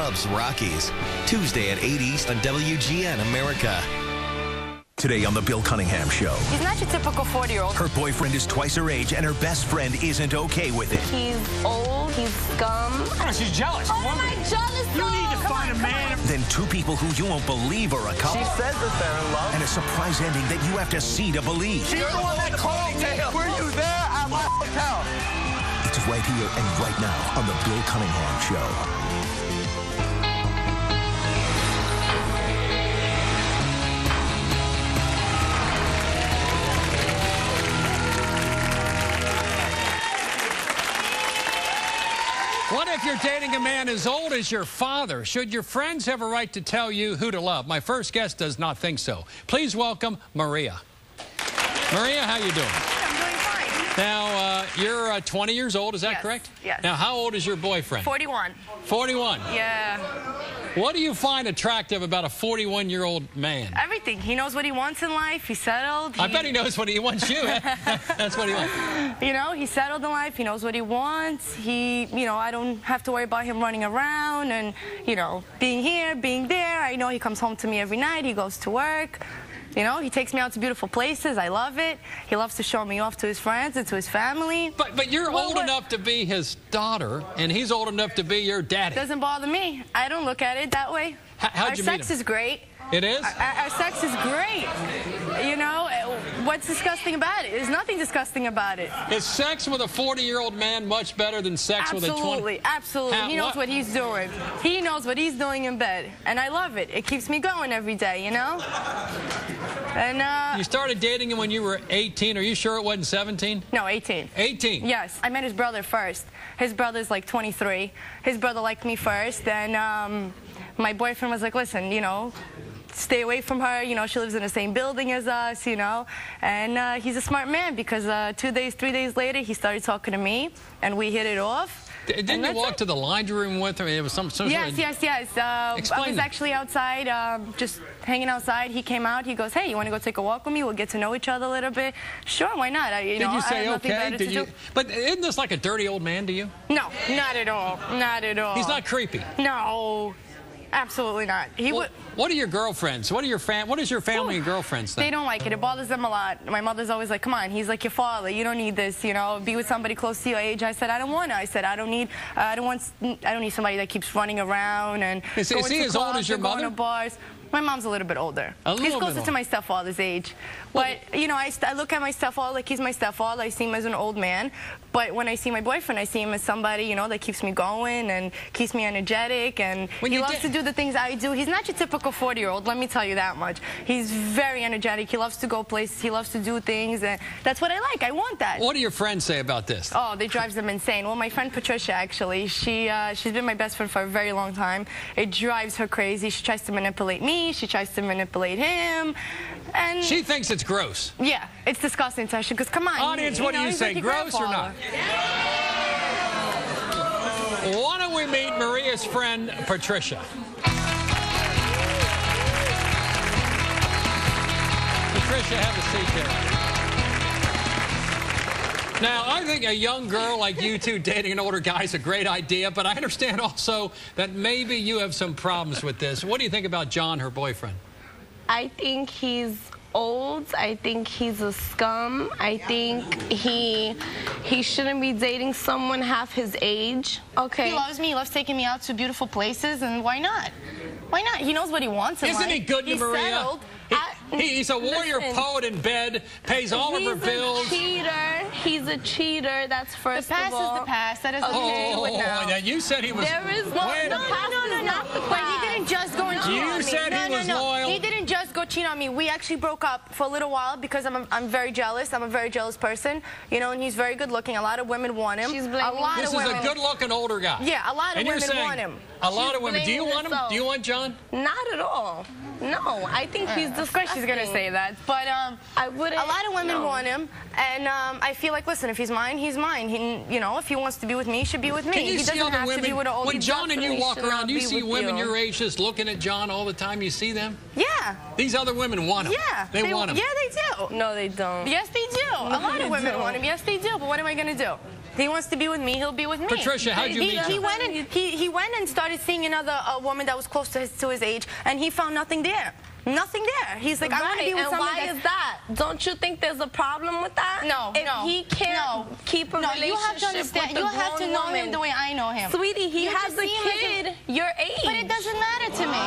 Cubs, Rockies. Tuesday at 8 East on WGN America. Today on the Bill Cunningham Show. He's not your typical 40-year-old. Her boyfriend is twice her age, and her best friend isn't okay with it. He's old. He's scum. Oh, she's jealous. Oh, am I jealous? You need to find a man. Then two people who you won't believe are a couple. She says that they're in love. And a surprise ending that you have to see to believe. You're the one that called me. Were you there at my hotel? It's right here and right now on the Bill Cunningham Show. What if you're dating a man as old as your father? Should your friends have a right to tell you who to love? My first guest does not think so. Please welcome Maria. Maria, how you doing? I'm doing fine. Now, you're 20 years old, is that correct? Yes. Now, how old is your boyfriend? 41. 41. Yeah. What do you find attractive about a 41-year-old man? Everything. He knows what he wants in life. He's settled. I bet he knows what he wants you. That's what he wants. You know, he's settled in life. He knows what he wants. I don't have to worry about him running around and, being here, being there. I know he comes home to me every night. He goes to work. He takes me out to beautiful places. I love it. He loves to show me off to his friends and to his family. But you're old enough to be his daughter, and he's old enough to be your daddy. Doesn't bother me. I don't look at it that way. How'd you meet him? Our sex is great. It is? Our sex is great. What's disgusting about it? There's nothing disgusting about it. Is sex with a 40-year-old man much better than sex with a 20? Absolutely. He knows what he's doing. He knows what he's doing in bed. And I love it. It keeps me going every day, And, you started dating him when you were 18. Are you sure it wasn't 17? No, 18. 18? Yes. I met his brother first. His brother's like 23. His brother liked me first. And my boyfriend was like, listen, stay away from her. She lives in the same building as us, And he's a smart man because 3 days later, he started talking to me, and we hit it off. Didn't you walk to the laundry room with her? It was some Yes. I was actually outside, just hanging outside. He came out. He goes, hey, you want to go take a walk with me? We'll get to know each other a little bit. Sure, why not? Did you say okay? But isn't this like a dirty old man to you? No, not at all. Not at all. He's not creepy? No. Absolutely not. What are your girlfriends? What does your family and girlfriends think? They don't like it. It bothers them a lot. My mother's always like, come on, he's like your father. You don't need this, be with somebody close to your age. I said, I don't want to. I said, I don't need somebody that keeps running around and is he as old as your mother? Going to bars. My mom's a little bit older. He's closer to my stepfather's age. But, I look at my stepfather like he's my stepfather. I see him as an old man. But when I see my boyfriend, I see him as somebody, that keeps me going and keeps me energetic. And he loves to do the things I do. He's not your typical 40-year-old, let me tell you that much. He's very energetic. He loves to go places. He loves to do things. And that's what I like. I want that. What do your friends say about this? Oh, they drives them insane. Well, my friend Patricia, actually, she's been my best friend for a very long time. It drives her crazy. She tries to manipulate me. She tries to manipulate him. And she thinks it's gross. Yeah, it's disgusting to her. She goes, come on. Audience, what do you say, gross or not? Why don't we meet Maria's friend, Patricia? Patricia, have a seat here. Now, I think a young girl like you two dating an older guy is a great idea, but I understand also that maybe you have some problems with this. What do you think about John, her boyfriend? I think he's old. I think he's a scum. I think he shouldn't be dating someone half his age. Okay. He loves me. He loves taking me out to beautiful places, and why not? Why not? He knows what he wants in life. Isn't he good to Maria? Settled. He's a warrior poet in bed, pays all of her bills. He's a cheater. He's a cheater. That's first of all. The past is the past. That is okay. Now you said he was. There is no. But he didn't just go and cheat on me. You said he was loyal. He didn't just go cheat on me. We actually broke up for a little while because I'm very jealous. I'm a very jealous person. And he's very good looking. A lot of women want him. She's blaming This is a good looking older guy. Yeah, a lot of women want him. A lot of women. Do you want him? Do you want John? Not at all. No, I think he's disgusting. Of course she's going to say that. But I wouldn't. A lot of women want him. And I feel like, listen, if he's mine, he's mine. If he wants to be with me, he should be with me. He doesn't have to be with an old. When John and you walk around, you see women your age just looking at John all the time. You see them? Yeah. These other women want him. Yeah. They want him. Yeah, they do. No, they don't. Yes, they do. A lot of women want him. Yes, they do. But what am I going to do? He wants to be with me, he'll be with me. Patricia, how'd you meet him? He went and started seeing another woman that was close to his age, and he found nothing there. Nothing there. He's like, I want to be with someone. And why is that? Don't you think there's a problem with that? No, if he can't keep a relationship you have to understand. with a you have to know him the way I know him. Sweetie, he has a kid your age. But it doesn't matter to me.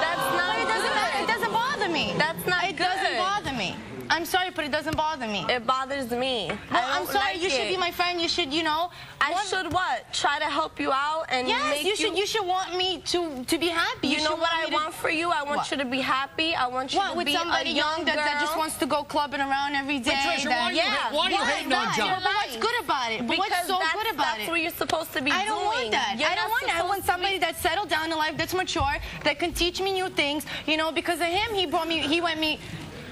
That's not It doesn't matter. It doesn't bother me. That's not It doesn't bother me. I'm sorry, but it doesn't bother me. It bothers me. Well, I'm sorry. You should be my friend. You should, you know. I should what? Try to help you out and make you should want me to be happy. You know what I want for you? I want you to be happy. I want you to be somebody young that just wants to go clubbing around every day. Patricia, why are you hating on John? But what's good about it? But what's so good about it? That's what you're supposed to be doing. I don't want that. I don't want that. I want somebody that's settled down in life, that's mature, that can teach me new things. You know, because of him,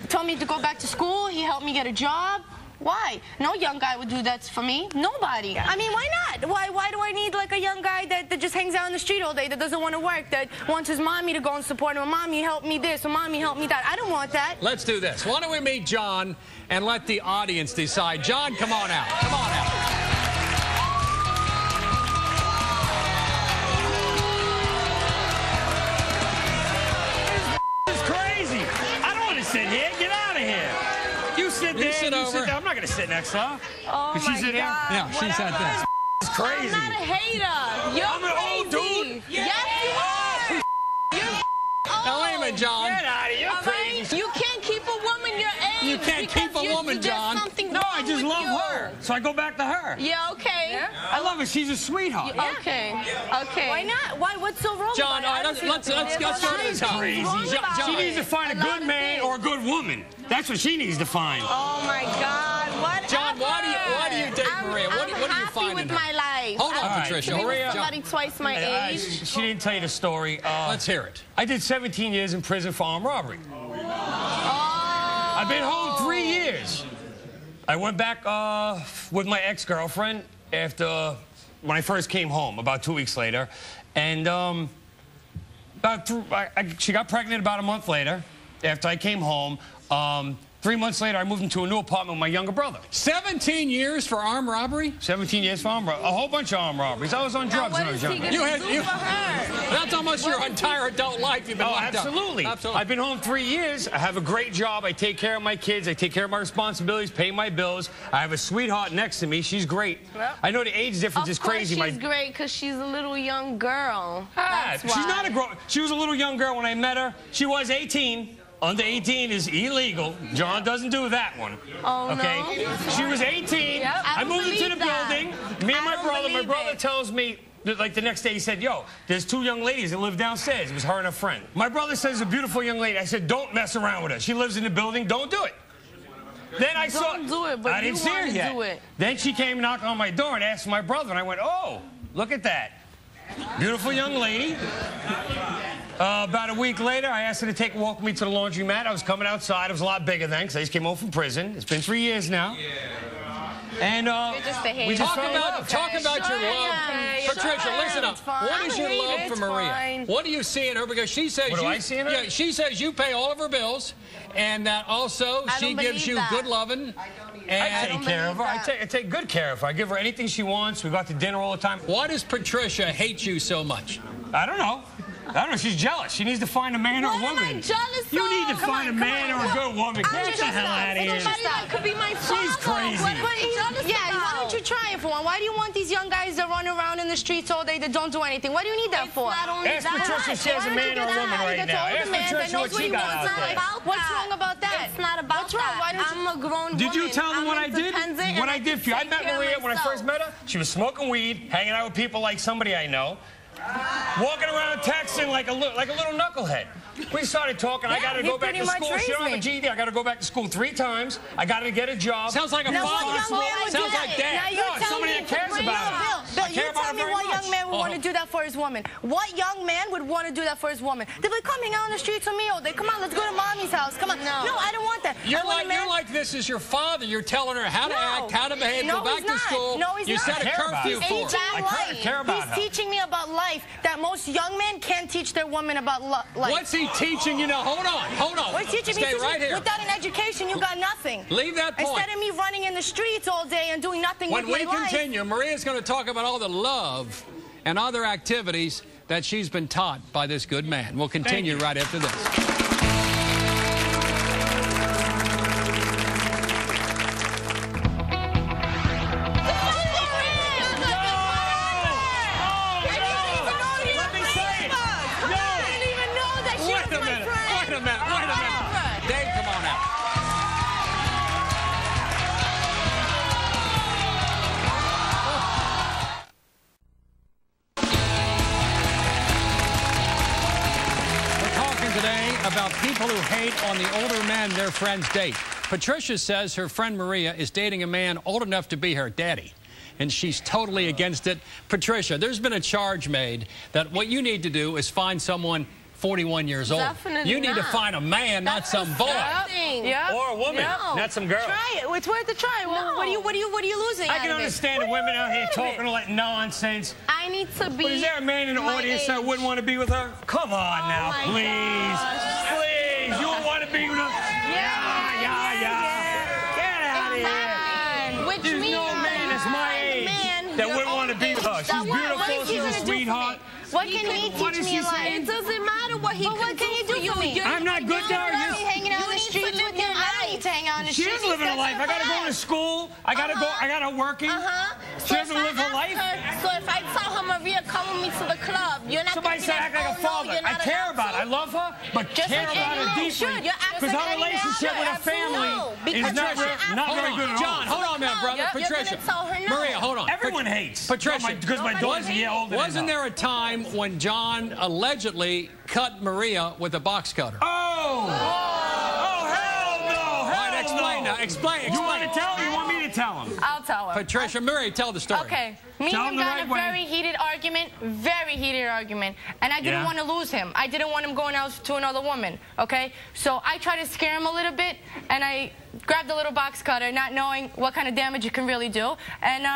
told me to go back to school. He helped me get a job. Why? No young guy would do that for me. Nobody. I mean, why not? Why do I need like a young guy that just hangs out on the street all day, that doesn't want to work, that wants his mommy to go and support him? Mommy, help me this, or mommy, help me that. I don't want that. Let's do this. Why don't we meet John and let the audience decide? John, come on out. Come on out. Sit here. Get out of here. You sit there. Sit over. I'm not going to sit next to her. Oh, my God. Yeah, she said this. It's crazy. I'm not a hater. You're I'm an old dude. Yes, you are. Now, wait a minute, John. Get out of here. You're crazy. You can't keep a woman your age. You can't keep a woman, John. No, I just love her. So I go back to her. Yeah, okay. Yeah. I love her. She's a sweetheart. Yeah. Okay. Okay. Why not? What's so wrong John, about it? let's go to this house. Crazy. She needs to find a good man or a good woman. That's what she needs to find. Oh, my God. What? John, why do you date Maria? What do you find in her? with my life. Hold on, Patricia. Maria, somebody twice my age. She didn't tell you the story. Let's hear it. I did 17 years in prison for armed robbery. I've been home 3 years. I went back with my ex-girlfriend after when I first came home, about 2 weeks later. And she got pregnant about a month later after I came home. 3 months later, I moved into a new apartment with my younger brother. 17 years for armed robbery? 17 years for armed robbery. A whole bunch of armed robberies. I was on drugs when I was younger. That's almost your entire adult life you've been locked up. Absolutely. I've been home 3 years. I have a great job. I take care of my kids. I take care of my responsibilities, pay my bills. I have a sweetheart next to me. She's great. Yep. I know the age difference is crazy. She's great because she's a little young girl. That's why. She's not a grown. She was a little young girl when I met her. She was 18. Under 18 is illegal. John doesn't do that one. Oh, okay? No. She was 18. Yep. I moved into the building. Me and my brother tells me, like the next day, he said, yo, there's 2 young ladies that live downstairs. It was her and a friend. My brother says, a beautiful young lady. I said, don't mess around with her. She lives in the building. Don't do it. Then I saw. Don't do it, but I didn't see her yet. Do it. Then she came knocking on my door and asked my brother, and I went, oh, look at that. Beautiful young lady. About a week later, I asked her to walk me to the laundromat. I was coming outside. I was a lot bigger then because I just came home from prison. It's been 3 years now. And we just talk about your love. Patricia, listen up. What is your love for Maria? What do you see in her? Because she says what do I see in her? Yeah, she says you pay all of her bills, and that also she gives you good loving. I take care of her. I take good care of her. I give her anything she wants. We go out to dinner all the time. Why does Patricia hate you so much? I don't know. She's jealous. She needs to find a man or a woman. What am I jealous of? You need to find a man or a good woman. Get the hell out of here. Somebody that could be my father. She's crazy. Why don't you try it for one? Why do you want these young guys that run around in the streets all day that don't do anything? What do you need that for? Ask Patricia if she has a man or a woman right now. Ask Patricia what she got out there. What's wrong about that? It's not about What's wrong? Why don't you? I'm a grown woman. Did you tell them what I did? What I did for you? I met Maria when I first met her. She was smoking weed, hanging out with people like somebody I know. Walking around texting like a little knucklehead. We started talking. I got to go back to school. She don't have a GED. I got to go back to school 3 times. I got to get a job. Sounds like a father. Sounds like dad. No, it's somebody that cares about her. Bill, you tell me what young man would want to do that for his woman. What young man would want to do that for his woman? They'd be like, come hang out on the streets with me all day. Come on, let's go to mommy's house. Come on. No, I don't want that. You're like this is your father. You're telling her how to act, how to behave, go back to school. No, he's not. You set a curfew for her. I care about her. He's teaching me about life that most young men can't teach their women about life. What's he teaching you now? Hold on. What's teaching me? Stay right here. Without an education, you got nothing. Leave that point. Instead of me running in the streets all day and doing nothing with my life. When we continue, Maria's going to talk about all the love and other activities that she's been taught by this good man. We'll continue right after this. About people who hate on the older men their friends date. Patricia says her friend Maria is dating a man old enough to be her daddy, and she's totally against it. Patricia, there's been a charge made that what you need to do is find someone 41 years old. Definitely you need to find a man, not some boy. Yep. Or a woman, not some girl. Try it. It's worth a try. No. What are you losing? I can understand the women out here talking all that nonsense. I need to be. But is there a man in the audience that wouldn't want to be with her? Come on now, please. Please, you would want to be with her? Yeah. Get out of here. Which There's means no man that's my age that wouldn't want to be with her. She's beautiful. She's a sweetheart. What can he teach me in life? It doesn't matter what he What can he do for me? I'm not good there. Hanging out on the streets with him. I don't need to hang out on the She streets. is living her life. I gotta go to school. I gotta working. She doesn't live her life. So if I tell her, Maria, come with me to the club, you're not Somebody said act like a father. I care about her. I love her, but care about her deeply. Because her relationship with her family is not very good at all. John, hold on a minute, brother. Patricia. Maria, hold on. Everyone hates. Patricia. Because my daughter's a year older than her. Wasn't there a time when John allegedly cut Maria with a box cutter? Oh, hell no. All right, explain now. Explain. You want to tell him or you want me to tell him? I'll tell her. Patricia, Maria, tell the story. Okay. Me and him got in a very heated argument, and I didn't want to lose him. I didn't want him going out to another woman, okay? So I tried to scare him a little bit, and I grabbed a little box cutter, not knowing what kind of damage it can really do, and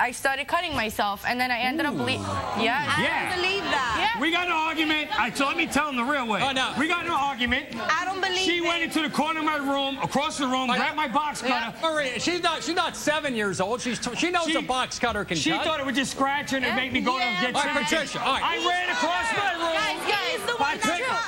I started cutting myself, and then I ended up bleeding. Yeah. I don't believe that. We got in an argument. So let me tell him the real way. Oh, no. We got in an argument. I don't believe She went into the corner of my room, across the room, grabbed my box cutter. Maria, she's not 7 years old. She knows a box cutter can cut. She thought it would just scratch her and make me go and get All right, Patricia, all right. I ran across my room.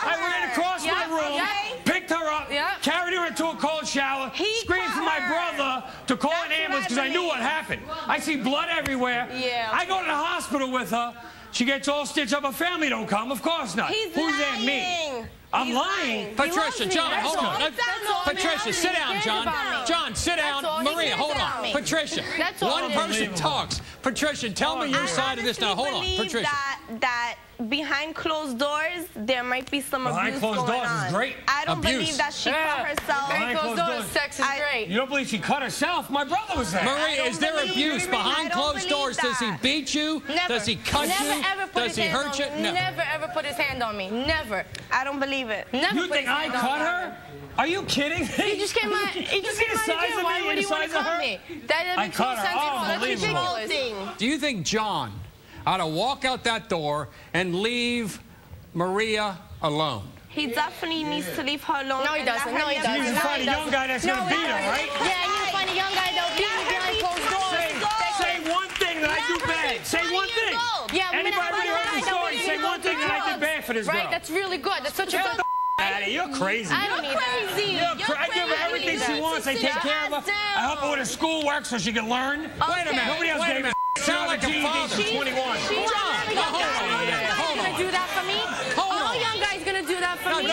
I ran across my room, picked her up, carried her into a cold shower, screamed for my brother to call an ambulance because I knew what happened. I see blood everywhere. I go to the hospital with her. She gets all stitched up. Her family don't come. Of course not. Who's there? Me. I'm lying. Patricia, John, hold on. Patricia, sit down, John. John, sit down. Maria, hold on. Patricia, one person talks. Patricia, tell me your side of this now. Hold on, Patricia. That behind closed doors, there might be some abuse going on. Behind closed doors is great. I don't believe that she cut herself. Behind closed doors, sex is great. You don't believe she cut herself? My brother was there. Maria, is there abuse behind closed doors? Does he beat you? Never. Does he cut you? Does he hurt you? Never ever put his hand on me. Never. I don't believe it. Never. You think I cut her? Are you kidding? He just came out. He just came out. Why would he want to cut me? That makes no sense. That's ridiculous. Do you think John ought to walk out that door and leave Maria alone? He definitely needs to leave her alone. No, he doesn't. No, he doesn't. You need to find a young guy that's going to beat her, right? Yeah, you need to find a young guy that'll beat me behind closed doors. Say one thing that I do bad. Say one thing. Yeah, anybody heard the story? Say one thing that I did bad for this girl. Right, that's really good. That's such a good. You're crazy. I don't need that. I give her everything she wants. I take care of her. I help her with her schoolwork so she can learn. Wait a minute. Nobody else gave her. Sound like a father. She's 21. Hold on. Gonna do that for me? No young guy's gonna do that for me.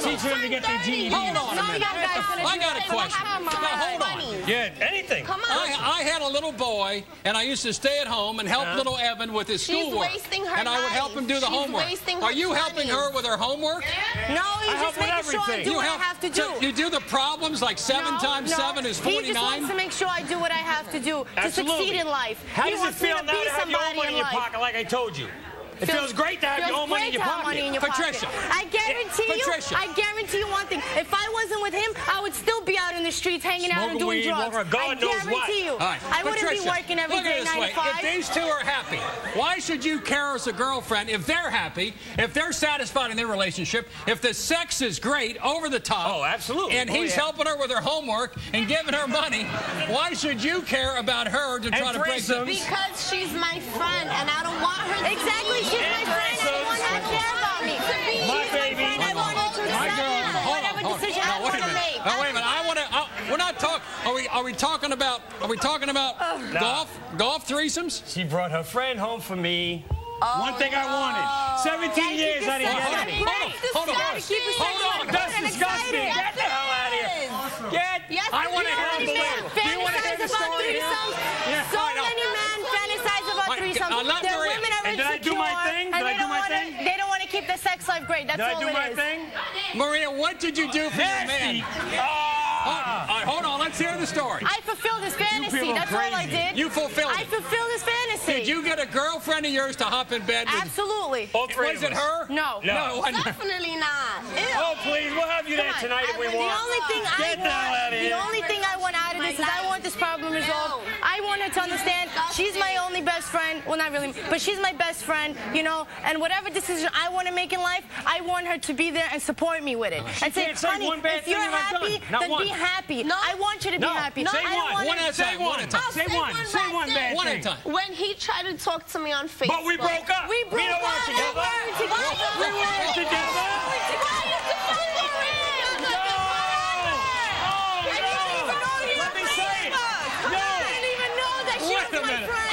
Teach them to get their GED. Hold on a minute. I got a question. Now, hold on. Yeah, anything. Come on. I had a little boy, and I used to stay at home and help little Evan with his schoolwork. And I would help him do the homework. Are you helping her with her homework? No, he's just making sure I do what I have to do. You do the problems like 7 times 7 is 49? He just wants to make sure I do what I have to do to succeed in life. How does it feel now to have your own money in your pocket like I told you? It feels great to have your own money in your pocket. Patricia. I guarantee you one thing. If I wasn't with him, I would still be out in the streets hanging out and doing drugs. God knows what. I wouldn't be working every day 9 to 5. If these two are happy, why should you care as a girlfriend if they're happy, if they're satisfied in their relationship, if the sex is great, over the top? Oh, absolutely. And he's helping her with her homework and giving her money. Why should you care about her to try to break them? Because she's my friend, and I don't want her to Exactly. She's my friend. we talking about golf threesomes? She brought her friend home for me. One thing I wanted. 17 years I didn't get it. Hold on. That's disgusting. Get the hell out of here. I want to hear the story. Do you want to hear the story? So many men fantasize about threesomes. They're women are insecure. Did I do my thing? They don't want to keep the sex life great. That's all it is. Did I do my thing? Maria, what did you do for your man? Hold on, let's hear the story. I fulfilled his fantasy. That's all I did. You fulfilled it. I fulfilled his fantasy. Did you get a girlfriend of yours to hop in bed with? Absolutely. All three Was of it us. her? No. Definitely not. Oh, please, we'll have you there tonight if we want. The only thing I want out of this is I want this problem resolved. I want her to understand she's my only best friend. Well, not really, but she's my best friend, you know, and whatever decision I want to make in life, I want her to be there and support me with it. And say, honey, if you're happy, then be happy. No. I want you to be happy. Say one. One at a time. One at a time. Say one bad One at a thing. time. When he tried to talk to me on Facebook. But we broke up. We broke don't work up. together. We weren't together.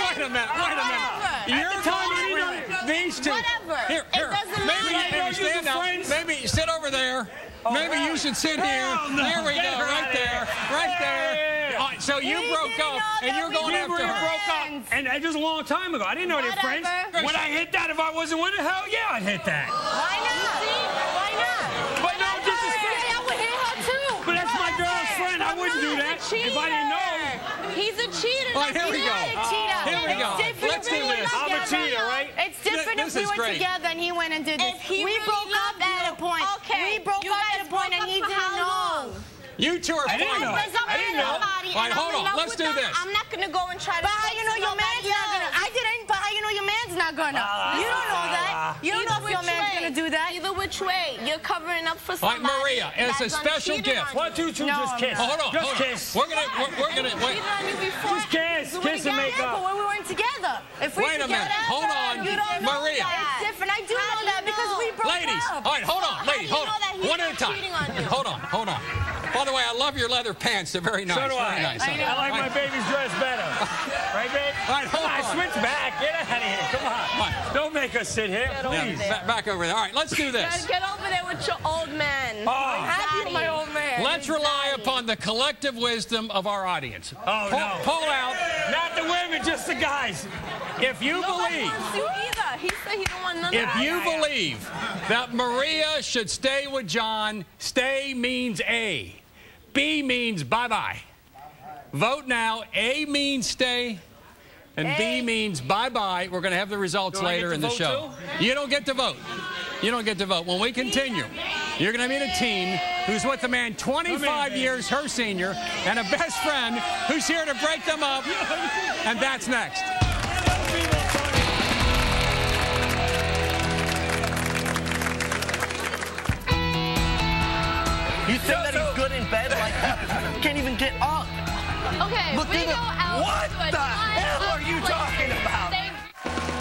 Wait a minute. You're talking about these two. Whatever. Here. Maybe sit over there. Maybe you should sit here. There we go. Right there. All right, so you broke up, and you're going after her. Broke up, and that was a long time ago. I didn't know they were friends. Would I hit that if I wasn't with her? Hell yeah, I'd hit that. Why not? But no disrespect. I would hit her too. But that's my girl's friend. I wouldn't do that if I didn't know. He's a cheater. All right, here we go. Here we go. Let's do this. I'm a cheater, right? It's different if we were together and he went and did this. We broke up at a point. We broke up at a point and he didn't know. You two are fine. I didn't know. All right, hold on. Let's do this. I'm not going to go and try to. But how you know your man's not gonna? I didn't. But how you know your man's not gonna? You don't know that. You don't know if your man's gonna do that. Either which way, you're covering up for All right, somebody. Maria, as a special gift. 1, 2, 3, just kiss. Hold on. Just kiss. We're gonna wait. Just kiss and make But up. when we weren't together. If we Wait a minute. Hold on. You don't know Maria. that. It's different. I do know that because we broke Ladies, up. all right, hold on. Ladies, hold on. One at a time. Hold on. By the way, I love your leather pants. They're very nice. So do I. Very nice. I like my baby's dress better. Right, babe? All right, hold on. Switch back. Get out of here. Come on. Don't make us sit here, please. Back over there. All right, let's do this. Get over there with your old man. Oh. Happy with my old man. Let's rely upon the collective wisdom of our audience. Oh, no. Pull out. Not the women, just the guys. If you believe. He said he don't want none of If that. you believe that Maria should stay with John, stay means A. B means bye-bye. Vote now. A means stay, and B means bye-bye. We're going to have the results later in the show. You don't get to vote. You don't get to vote. When we continue, you're going to meet a teen who's with a man 25 years her senior and a best friend who's here to break them up, and that's next. You think that he's good in bed like that? Can't even get up. Okay, Look we go out. What the hell are you talking about?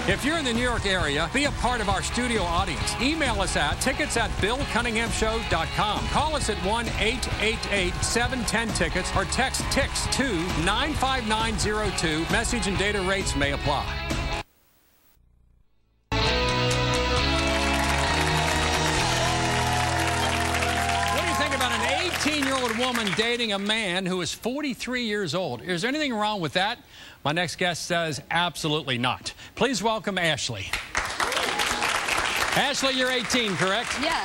If you're in the New York area, be a part of our studio audience. Email us at tickets@BillCunninghamShow.com. Call us at 1-888-710-TICKETS or text TICKS to 95902. Message and data rates may apply. What do you think about an 18-year-old woman dating a man who is 43 years old? Is there anything wrong with that? My next guest says absolutely not. Please welcome Ashley. Ashley, you're 18, correct? Yeah.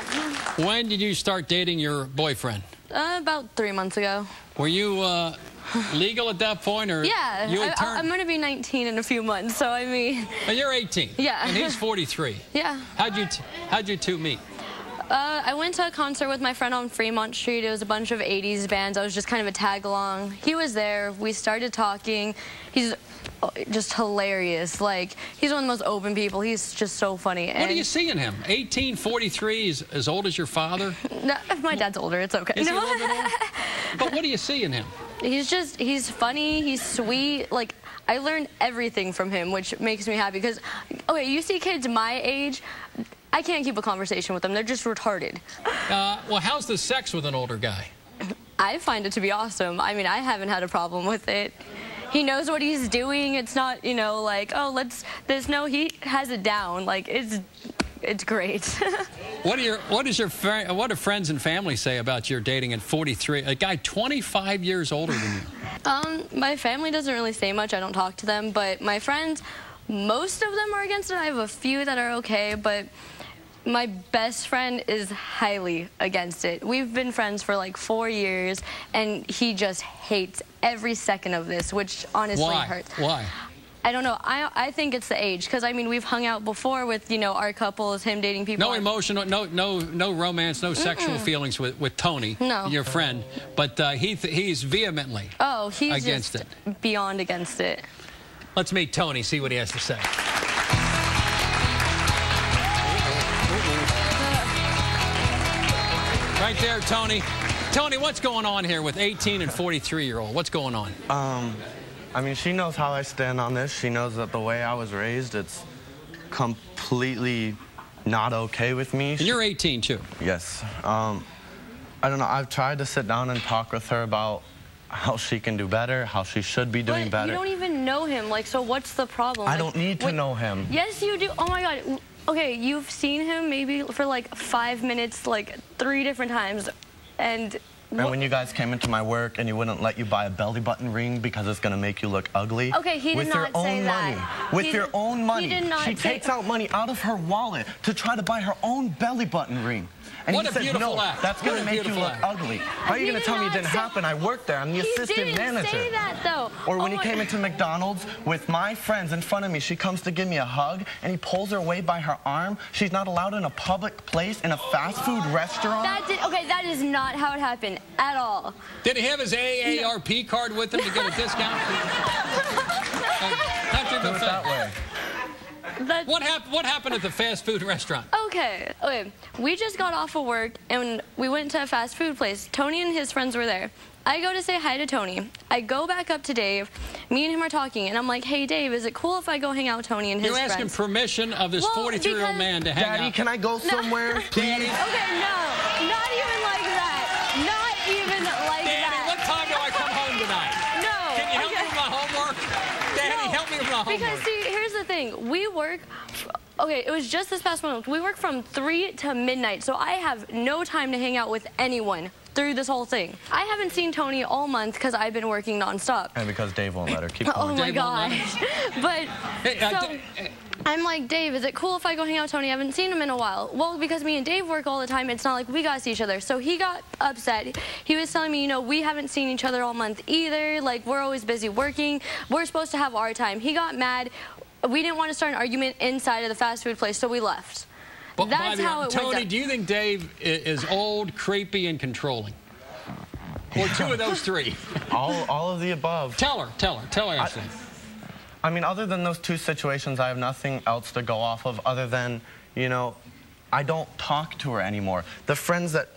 When did you start dating your boyfriend? About 3 months ago. Were you legal at that point, or Yeah. you had turned? I'm going to be 19 in a few months, so I mean... You're 18. Yeah. And he's 43. Yeah. How'd you two meet? I went to a concert with my friend on Fremont Street. It was a bunch of 80s bands. I was just kind of a tag-along. He was there. We started talking. He's just hilarious. Like, he's one of the most open people. He's just so funny. What do you see in him? 18, 43, is as old as your father? No, my dad's older. It's okay. Is he a little bit older? But what do you see in him? He's funny. He's sweet. Like, I learned everything from him, which makes me happy. Because, okay, you see kids my age, I can't keep a conversation with them. They're just retarded. Well, how's the sex with an older guy? I find it to be awesome. I mean, I haven't had a problem with it. He knows what he's doing. It's not, you know, like, oh, he has it down. Like, it's great. What do friends and family say about your dating at 43? A guy 25 years older than you. My family doesn't really say much. I don't talk to them, but my friends, most of them are against it. I have a few that are okay, but my best friend is highly against it. We've been friends for like 4 years, and he just hates every second of this, which honestly hurts. Why? I don't know. I think it's the age, because I mean we've hung out before with, you know, our couples, him dating people. No emotional, no romance, no sexual feelings with Tony, your friend, but he's vehemently against it. Beyond against it. Let's meet Tony, see what he has to say. Right there, Tony. Tony, what's going on here with 18 and 43-year-old? What's going on? I mean, she knows how I stand on this. She knows that the way I was raised, it's completely not okay with me. And you're 18, too. Yes. I don't know. I've tried to sit down and talk with her about how she can do better, how she should be doing better. You don't even know him. Like, so what's the problem? I don't need to know him. Yes, you do. Oh, my God. Okay, you've seen him maybe for like 5 minutes, like 3 different times, and when you guys came into my work and you wouldn't let you buy a belly button ring because it's going to make you look ugly. Okay, he did not say that. With your own money. He did not say she takes out money out of her wallet to try to buy her own belly button ring. And what he a says, beautiful no, act. that's going to make you look ugly. How are you going to tell me it didn't happen? I worked there. I'm the assistant manager. He didn't say that, though. Or when he came into McDonald's with my friends in front of me, she comes to give me a hug, and he pulls her away by her arm. She's not allowed in a public place, in a fast food restaurant. Okay, that is not how it happened at all. Did he have his AARP card with him to get a discount? Do it that way. What happened at the fast food restaurant? Okay, we just got off of work and we went to a fast food place. Tony and his friends were there. I go to say hi to Tony. I go back up to Dave. Me and him are talking, and I'm like, hey, Dave, is it cool if I go hang out with Tony and his friends? You're asking permission of this 43-year-old man to hang out. Daddy, can I go somewhere, please? Okay, no, not even like that. Not even like Daddy, that. what time do I come home tonight? No. Can you help me with my homework? Daddy, help me with my homework. Because, see, here's the thing. We work... Okay, it was just this past month. We work from 3 to midnight, so I have no time to hang out with anyone through this whole thing. I haven't seen Tony all month because I've been working nonstop. And because Dave won't let her. Keep going. Oh, my gosh. But, I'm like, Dave, is it cool if I go hang out with Tony? I haven't seen him in a while. Well, because me and Dave work all the time, it's not like we got to see each other. So he got upset. He was telling me, you know, we haven't seen each other all month either. Like, we're always busy working. We're supposed to have our time. He got mad. We didn't want to start an argument inside of the fast food place, so we left. But that's how it went. Tony, do you think Dave is old, creepy, and controlling? Or two of those three? All of the above. Tell her actually. I mean, other than those 2 situations, I have nothing else to go off of other than, you know, I don't talk to her anymore. The friends that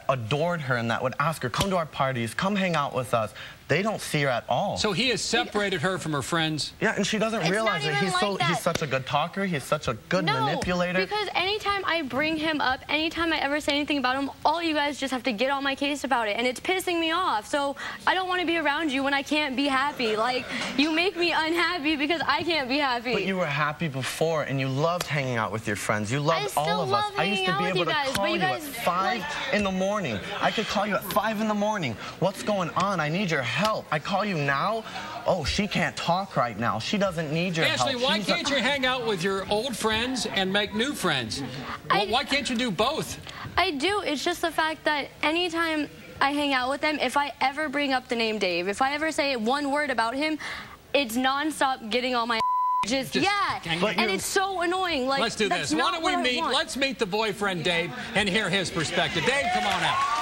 adored her and that would ask her, come to our parties, come hang out with us, they don't see her at all. So he has separated her from her friends? Yeah, and she doesn't realize it. He's such a good talker. He's such a good manipulator. Because anytime I bring him up, anytime I ever say anything about him, all you guys just have to get on my case about it, and it's pissing me off. So I don't want to be around you when I can't be happy. Like, you make me unhappy because I can't be happy. But you were happy before, and you loved hanging out with your friends. You loved all of us. I used to be able to call you at 5 in the morning. I could call you at 5 in the morning. What's going on? I need your help. I call you now. Oh, she can't talk right now. She doesn't need your help. Ashley, why can't you hang out with your old friends and make new friends? Why can't you do both? I do. It's just the fact that anytime I hang out with them, if I ever bring up the name Dave, if I ever say one word about him, it's nonstop getting on my and it's so annoying. Like, let's do this. Why don't we meet? Let's meet the boyfriend, Dave, and hear his perspective. Dave, come on out.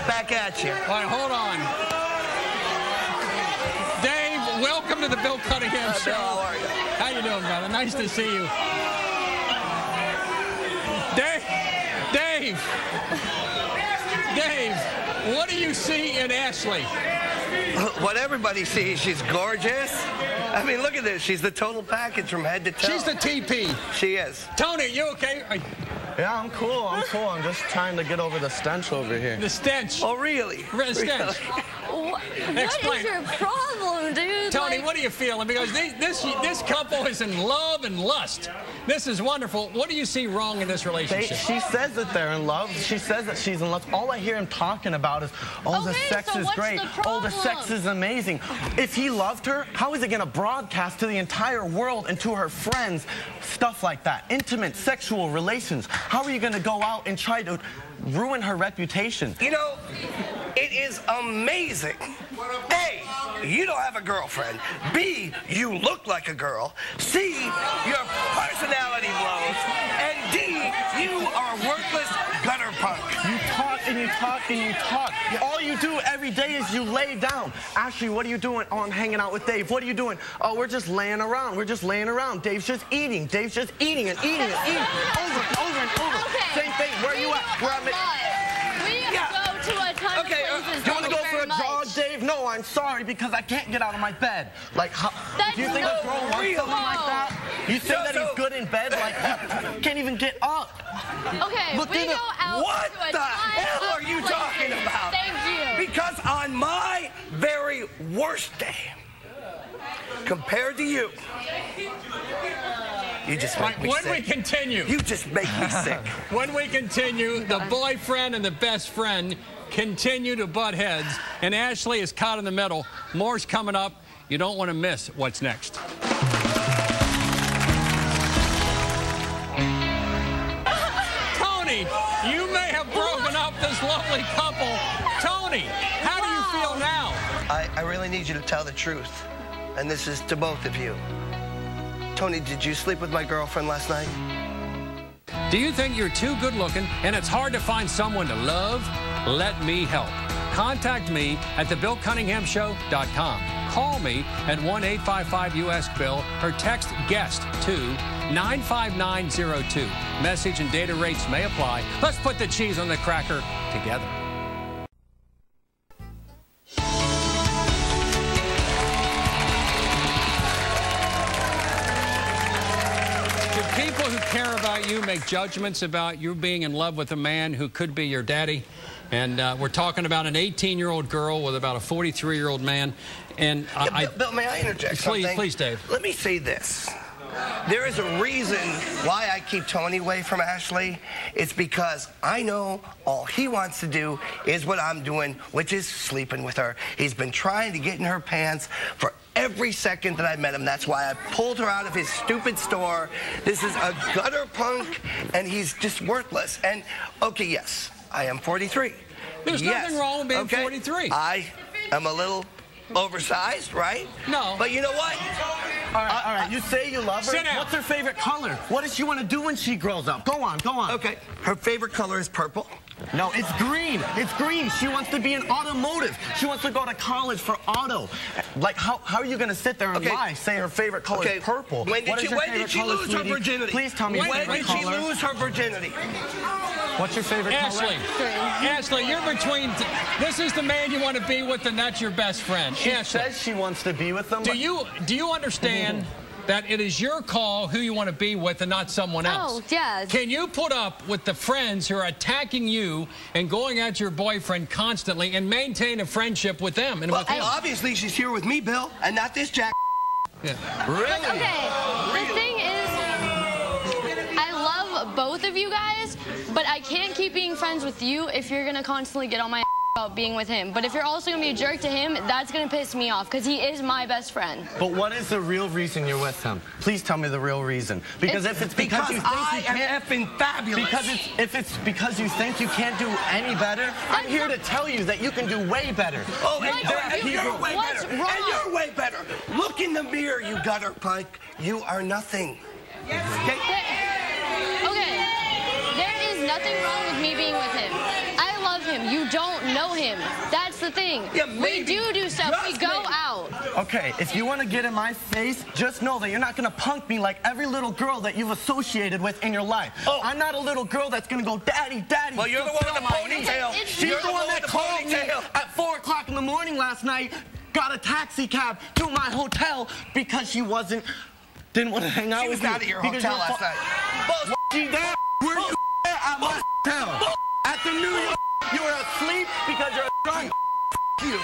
Back at you. All right, hold on. Dave, welcome to the Bill Cunningham Show. Bill, how are you? How you doing, brother? Nice to see you. Dave, what do you see in Ashley? What everybody sees, she's gorgeous. I mean, look at this. She's the total package from head to toe. She's the TP. She is. Tony, you okay? Yeah, I'm cool. I'm just trying to get over the stench over here. The stench. Oh, really? The stench. What is your problem, dude? Tony, what are you feeling? Because this couple is in love and lust. This is wonderful. What do you see wrong in this relationship? She says that they're in love. She says that she's in love. All I hear him talking about is, oh, the sex is great. Oh, the sex is amazing. If he loved her, how is he going to broadcast to the entire world and to her friends stuff like that? Intimate sexual relations. How are you going to go out and try to ruin her reputation? You know, it is amazing. A, you don't have a girlfriend. B, you look like a girl. C, your personality blows. And D, you are a worthless gutter punk. You talk and you talk and you talk. All you do every day is you lay down. Ashley, what are you doing? Oh, I'm hanging out with Dave. What are you doing? Oh, we're just laying around. We're just laying around. Dave's just eating. Dave's just eating and eating and eating. Over and over and over. Okay. Same thing. Where are you at? Where I'm We go to a ton of places. Do you want to go for a jog, Dave? No, I'm sorry, because I can't get out of my bed. Like, how, do you think a girl wants something like that? You say that he's good in bed? Like, he can't even get up. Okay, Look, we go out What to a the ton hell of are you places. talking about? Thank you. Because on my very worst day, compared to you, you just make me sick. When we continue. You just make me sick. When we continue, the boyfriend and the best friend continue to butt heads, and Ashley is caught in the middle. More's coming up. You don't want to miss what's next. Tony, you may have broken up this lovely couple. Tony, how do you feel now? I really need you to tell the truth, and this is to both of you. Tony, did you sleep with my girlfriend last night? Do you think you're too good looking and it's hard to find someone to love? Let me help. Contact me at thebillcunninghamshow.com. Call me at 1-855-US-BILL or text GUEST to 95902. Message and data rates may apply. Let's put the cheese on the cracker together. People who care about you make judgments about you being in love with a man who could be your daddy. And we're talking about an 18-year-old girl with about a 43-year-old man. And Bill, may I interject something? Please, Dave. Let me say this. There is a reason why I keep Tony away from Ashley. It's because I know all he wants to do is what I'm doing, which is sleeping with her. He's been trying to get in her pants for every second that I met him. That's why I pulled her out of his stupid store. This is a gutter punk, and he's just worthless. And, okay, yes, I am 43. There's nothing wrong with being 43. I am a little oversized, right? No. But you know what? All right. You say you love her. Sit down. What's her favorite color? What does she want to do when she grows up? Go on. Okay. Her favorite color is purple. No, it's green. It's green. She wants to be an automotive. She wants to go to college for auto. Like, how are you going to sit there and lie? Say her favorite color is purple. When did she lose her virginity? Please tell me when did she lose her virginity? What's your favorite color? Ashley, you're between... This is the man you want to be with, and that's your best friend. She Ashley, says she wants to be with them. do you understand that it is your call who you want to be with and not someone else? Oh, yeah. Can you put up with the friends who are attacking you and going at your boyfriend constantly and maintain a friendship with them and with him? Obviously, she's here with me, Bill, and not this jack. Yeah. Really? Okay, the thing is, I love both of you guys, but I can't keep being friends with you if you're going to constantly get on my about being with him. But if you're also going to be a jerk to him, that's going to piss me off because he is my best friend. But what is the real reason you're with him? Please tell me the real reason. Because if it's because you think I am effing fabulous. If it's because you think you can't do any better, I'm here to tell you that you can do way better. Oh, and you're way better. Wrong? And you're way better. Look in the mirror, you gutter punk. You are nothing. Okay? Okay, there is nothing wrong with me being with him. I love him. You don't know him. That's the thing. Yeah, we do stuff. We go out. Okay, if you want to get in my face, just know that you're not going to punk me like every little girl that you've associated with in your life. Oh. I'm not a little girl that's going to go, Daddy, Daddy. Well, you're the one with the ponytail. She's the one that called me at 4 o'clock in the morning last night, got a taxi cab to my hotel because she didn't want to hang out with me. She was out at your hotel last night. She there. Where you at my hotel? At the New York. You were asleep because you're drunk. You.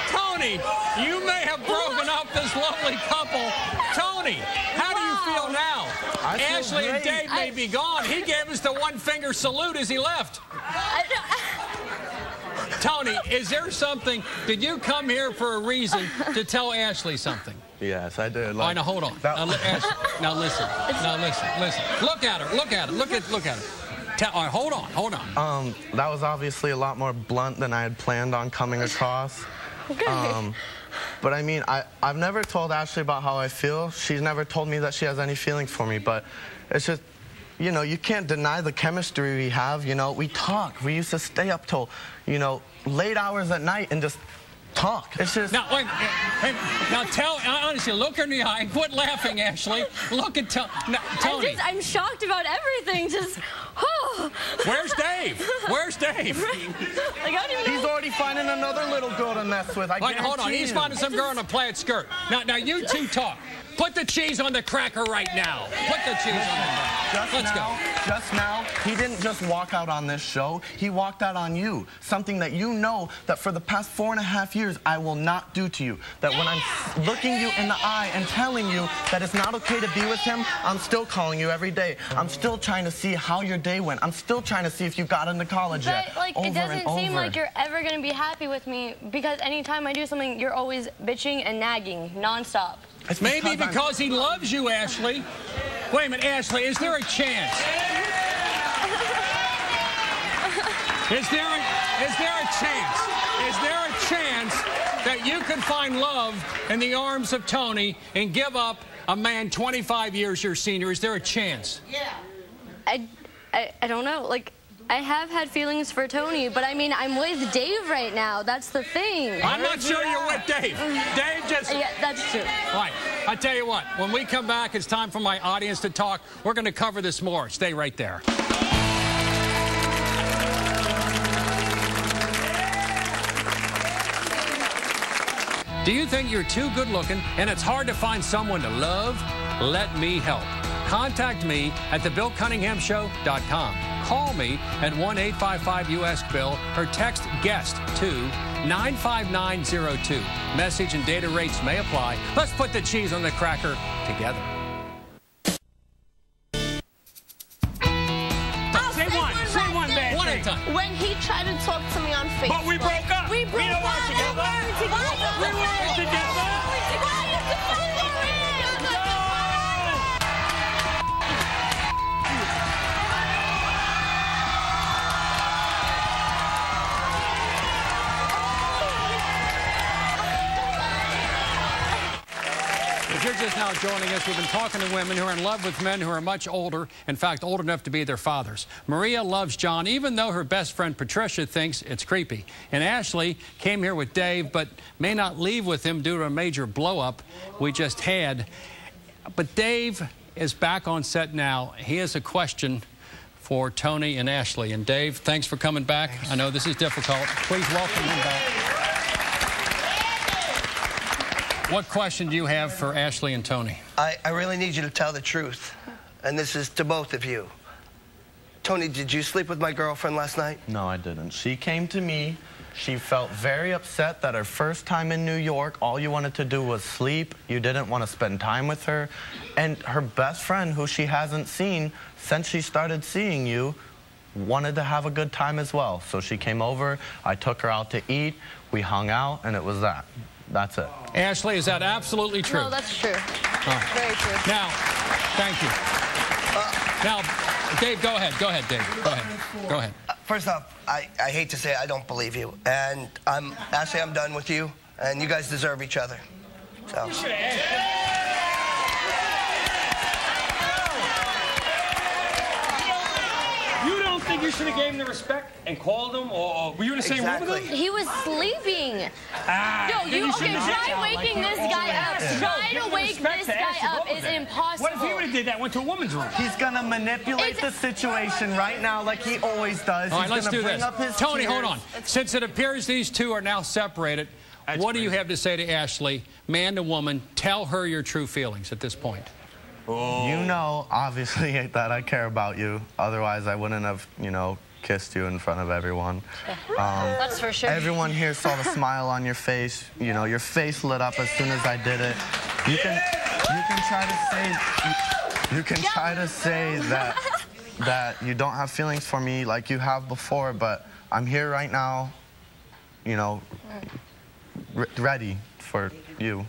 Tony, you may have broken up this lovely couple. Tony, how do you feel now? Ashley and Dave may be gone. He gave us the one-finger salute as he left. Tony, is there something, did you come here for a reason to tell Ashley something? Yes, I did. All right, now hold on. Now listen. Look at her. Look at her. All right, hold on. That was obviously a lot more blunt than I had planned on coming across. Okay. But I mean, I've never told Ashley about how I feel. She's never told me that she has any feelings for me, but it's just, you know, you can't deny the chemistry we have. You know, we talk. We used to stay up till, you know, late hours at night and just talk. It's just... Now, wait, now honestly, look her in the eye. Quit laughing, Ashley. Look at Tony. I'm shocked about everything. Just, oh. Where's Dave? Where's Dave? Like, I don't even know. He's already finding another little girl to mess with. Wait, hold on. He's finding some girl in a plaid skirt. Now you two talk. Put the cheese on the cracker right now. Put the cheese on the cracker. Let's go. Just now, he didn't just walk out on this show. He walked out on you. Something that you know that for the past 4.5 years, I will not do to you. That when I'm looking you in the eye and telling you that it's not okay to be with him, I'm still calling you every day. I'm still trying to see how your day went. I'm still trying to see if you got into college yet. But, like, it doesn't seem like you're ever going to be happy with me because anytime I do something, you're always bitching and nagging nonstop. Maybe because he loves you, Ashley. Wait a minute, Ashley, is there a chance? Is there a chance that you could find love in the arms of Tony and give up a man 25 years your senior? Is there a chance? Yeah. I don't know. Like, I have had feelings for Tony, but I mean, I'm with Dave right now. That's the thing. I'm not sure you're with Dave. Dave just... Yeah, that's true. All right. I tell you what, when we come back, it's time for my audience to talk. We're going to cover this more. Stay right there. Do you think you're too good looking and it's hard to find someone to love? Let me help. Contact me at thebillcunninghamshow.com. Call me at 1-855-US-BILL or text GUEST to 95902. Message and data rates may apply. Let's put the cheese on the cracker together. Say one, bad one thing. at a time. When he tried to talk to me on Facebook. But we broke up. We broke up. We weren't together. If you're just now joining us, we've been talking to women who are in love with men who are much older, in fact, old enough to be their fathers. Maria loves John, even though her best friend Patricia thinks it's creepy. And Ashley came here with Dave, but may not leave with him due to a major blow-up we just had. But Dave is back on set now. He has a question for Tony and Ashley. And Dave, thanks for coming back. Thanks. I know this is difficult. Please welcome him back. What question do you have for Ashley and Tony? I really need you to tell the truth. And this is to both of you. Tony, did you sleep with my girlfriend last night? No, I didn't. She came to me. She felt very upset that her first time in New York, all you wanted to do was sleep. You didn't want to spend time with her. And her best friend, who she hasn't seen since she started seeing you, wanted to have a good time as well. So she came over. I took her out to eat. We hung out, and it was that. That's it. Ashley, is that absolutely true? No, that's true. All right. Very true. Now, thank you. Now, Dave, go ahead. Go ahead, Dave. Go ahead. Go ahead. First off, I hate to say it, I don't believe you. And Ashley, I'm done with you. And you guys deserve each other. So. You don't think you should have gave him the respect and called him, or were you in the same room with him? He was sleeping. Yo, Try waking this guy up. Try to wake this guy up is impossible. What if he would have did that, went to a woman's room? He's going to manipulate the situation right now like he always does. All right, let's do this. Tony, tears. hold on. Since it appears these two are now separated, what do you have to say to Ashley, man to woman? Tell her your true feelings at this point. Oh. You know, obviously, that I care about you. Otherwise, I wouldn't have, kissed you in front of everyone. That's for sure. Everyone here saw the smile on your face. Your face lit up as soon as I did it. You can try to say that you don't have feelings for me like you have before, but I'm here right now, ready for you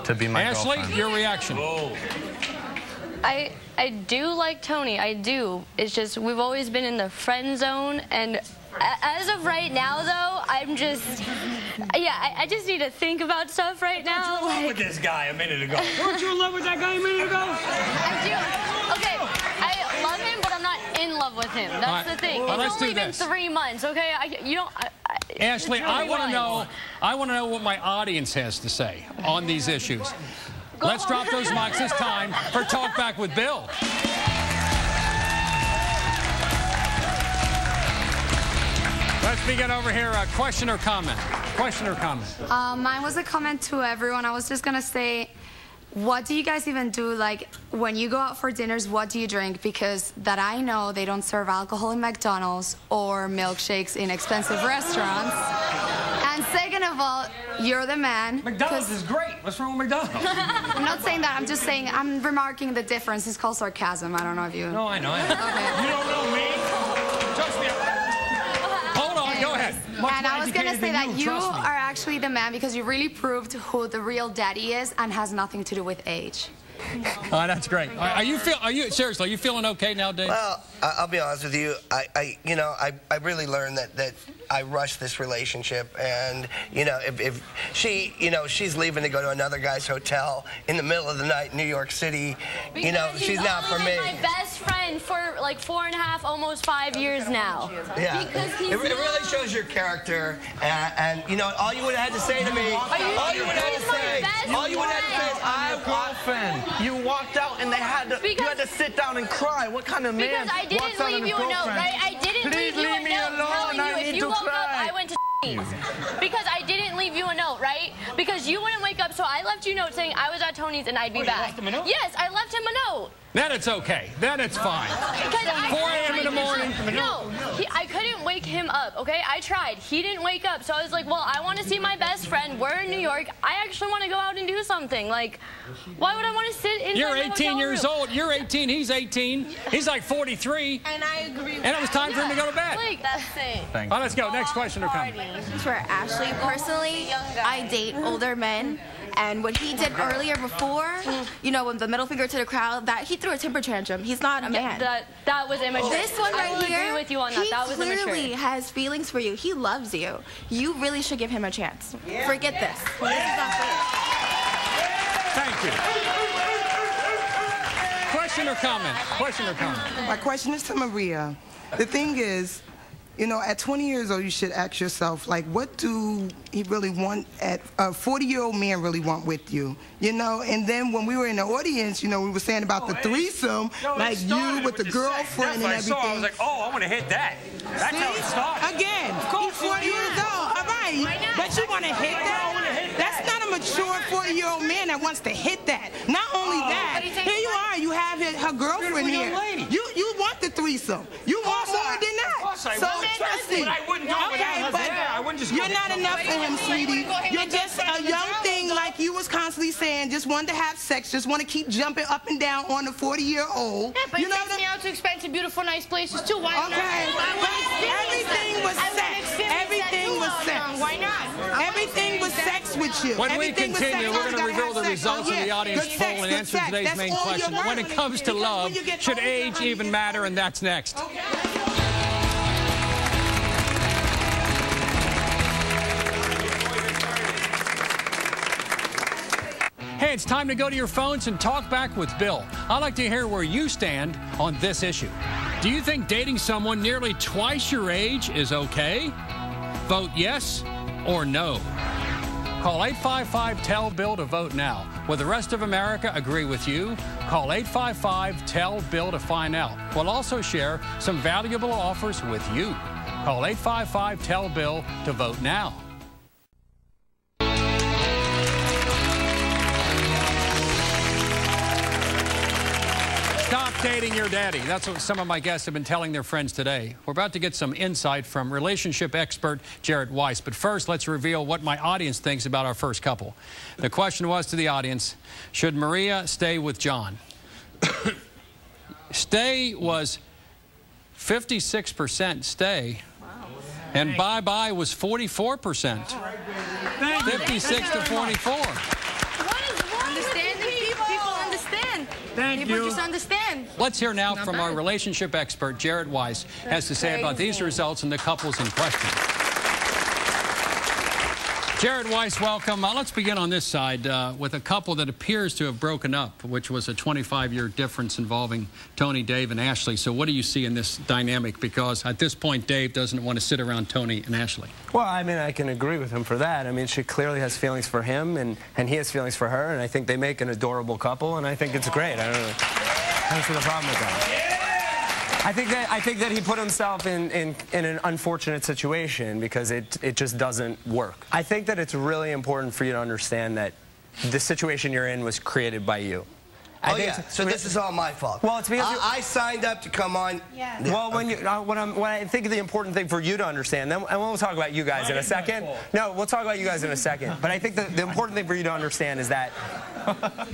to be my girlfriend. Ashley, your reaction. I do like Tony. I do. It's just we've always been in the friend zone, and as of right now, though, I'm just, I just need to think about stuff right now. Weren't you in love with this guy a minute ago? Weren't you in love with that guy a minute ago? I do. Okay, I love him, but I'm not in love with him. That's the thing. It's only been 3 months. Okay, Ashley, I want to know what my audience has to say on these issues. Let's drop those mics. It's time for Talk Back with Bill. Let's begin over here. Question or comment? Question or comment? Mine was a comment to everyone. I was just going to say, what do you guys even do? Like, when you go out for dinners, what do you drink? Because that I know they don't serve alcohol in McDonald's or milkshakes in expensive restaurants. And second of all, you're the man. McDonald's is great. What's wrong with McDonald's? I'm not saying that. I'm just saying, I'm remarking the difference. It's called sarcasm. I don't know if you... No, I know. Okay. You don't know me? Trust me. Hold on. Go ahead. And I was going to say that you are actually the man because you really proved who the real daddy is and has nothing to do with age. Oh, that's great. Are you seriously? Are you feeling okay now, Dave? Well, I'll be honest with you. I really learned that I rushed this relationship, and if she, she's leaving to go to another guy's hotel in the middle of the night in New York City, she's not for me. My best friend for like 4.5, almost 5 years now. Yeah. It really shows your character, and all you would have had to say to me, all you would have had to say is, I'm girlfriend. You walked out and you had to sit down and cry. What kind of man walks out on his girlfriend? Because I didn't leave you a note, right? I didn't leave you a note telling you if you woke up, I went to because I didn't leave you a note, right? Because you wouldn't wake up, so I left you a note saying I was at Tony's and I'd be back. You left him a note? Yes, I left him a note. Then it's okay. Then it's fine. 4 a.m. in the morning. No, I couldn't wake him up, okay? I tried. He didn't wake up, so I was like, well, I want to see my best friend. We're in New York. I actually want to go out and do something. Like, why would I want to sit in You're 18 years old. You're 18. He's 18. He's like 43. And I agree with And it was time for him to go to bed. Like, that's it. All right, let's go. Next question or comment. For Ashley, personally, I date older men. And what he did earlier before, when the middle finger to the crowd, that he threw a temper tantrum. He's not a man. That was immature. This one right I here, agree with you on that. That was immature. He clearly has feelings for you. He loves you. You really should give him a chance. Yeah. Forget this. This is not fair. Thank you. Question or comment? Question or comment? My question is to Maria. The thing is, at 20 years old, you should ask yourself, like, what do he really want a 40-year-old man really want with you? And then when we were in the audience, we were saying about the threesome, like you with the girlfriend and everything. I was like, oh, I want to hit that. That's how it started. Again, he's 40 years old. All right. But you want to hit that? That's not a mature 40-year-old man that wants to hit that. Not only that, here you are, you have her girlfriend here. You want the threesome. You want more than that. But I wouldn't do it without her there. I wouldn't You're not enough for him, sweetie. You're just a young thing, like you was constantly saying, just wanted to have sex, just want to keep jumping up and down on a 40-year-old. Yeah, but you takes me out to expensive, beautiful, nice places too. Why not? Everything was sex. Everything was sex. Why not? Everything was sex with you. When we continue, we're going to reveal the results of the audience poll and answer today's main question. When it comes to love, should age even matter? And that's next. Hey, it's time to go to your phones and talk back with Bill. I'd like to hear where you stand on this issue. Do you think dating someone nearly twice your age is okay? Vote yes or no. Call 855-TEL-BILL to vote now. Will the rest of America agree with you? Call 855-TEL-BILL to find out. We'll also share some valuable offers with you. Call 855-TEL-BILL to vote now. Stop dating your daddy. That's what some of my guests have been telling their friends today. We're about to get some insight from relationship expert Jarrett Weiss. But first, let's reveal what my audience thinks about our first couple. The question was to the audience, should Maria stay with John? Stay was 56% stay. And bye-bye was 44%. 56 to 44. Thank you. Just understand. Let's hear now from our relationship expert, Jarrett Weiss, has to say about these results and the couples in question. Jarrett Weiss, welcome. Let's begin on this side with a couple that appears to have broken up, which was a 25-year difference involving Tony, Dave, and Ashley. So what do you see in this dynamic? Because at this point, Dave doesn't want to sit around Tony and Ashley. Well, I mean, I can agree with him for that. I mean, she clearly has feelings for him, and he has feelings for her, and I think they make an adorable couple, and I think it's great. I don't see the problem with that. I think that he put himself in an unfortunate situation because it just doesn't work. I think that it's really important for you to understand that the situation you're in was created by you. So this is all my fault. Well, it's because I signed up to come on. Yeah. Well, what I think the important thing for you to understand, and we'll talk about you guys in a second. No, we'll talk about you guys in a second. But I think the important thing for you to understand is that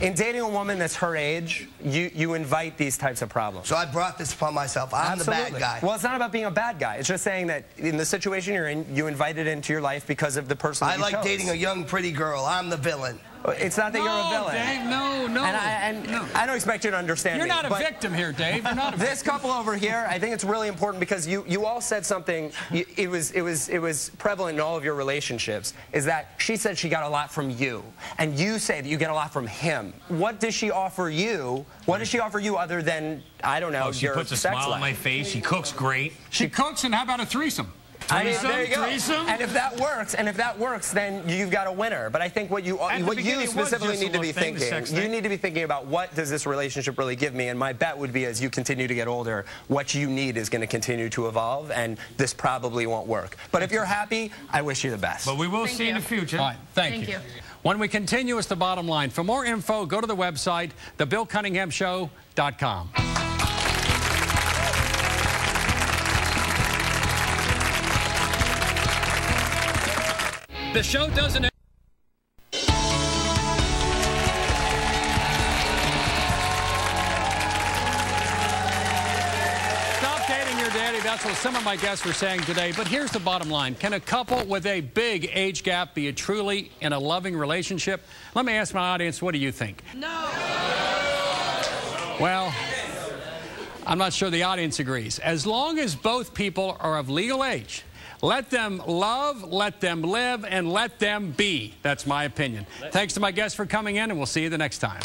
in dating a woman that's her age, you invite these types of problems. So I brought this upon myself. I'm the bad guy. Well, it's not about being a bad guy. It's just saying that in the situation you're in, you invite it into your life because of the person that you chose. I like dating a young, pretty girl. I'm the villain. It's not that you're a villain. Dave, no. And I don't expect you to understand You're not a victim here, Dave. You're not a This couple over here, I think it's really important because you all said something. It was prevalent in all of your relationships. Is that she said she got a lot from you, and you say that you get a lot from him. What does she offer you? What does she offer you other than I don't know? She puts a smile on my face. She cooks great. She cooks, and how about a threesome? There you go. And if that works, then you've got a winner. But I think what you specifically need to be thinking, you need to be thinking about what does this relationship really give me? And my bet would be as you continue to get older, what you need is going to continue to evolve, and this probably won't work. But if you're happy, I wish you the best. But we will see in the future. All right, thank you. When we continue, it's the bottom line. For more info, go to the website, thebillcunninghamshow.com. The show doesn't... Stop dating your daddy. That's what some of my guests were saying today. But here's the bottom line. Can a couple with a big age gap be truly in a loving relationship? Let me ask my audience, what do you think? No. Well, I'm not sure the audience agrees. As long as both people are of legal age, let them love, let them live, and let them be. That's my opinion. Thanks to my guests for coming in, and we'll see you the next time.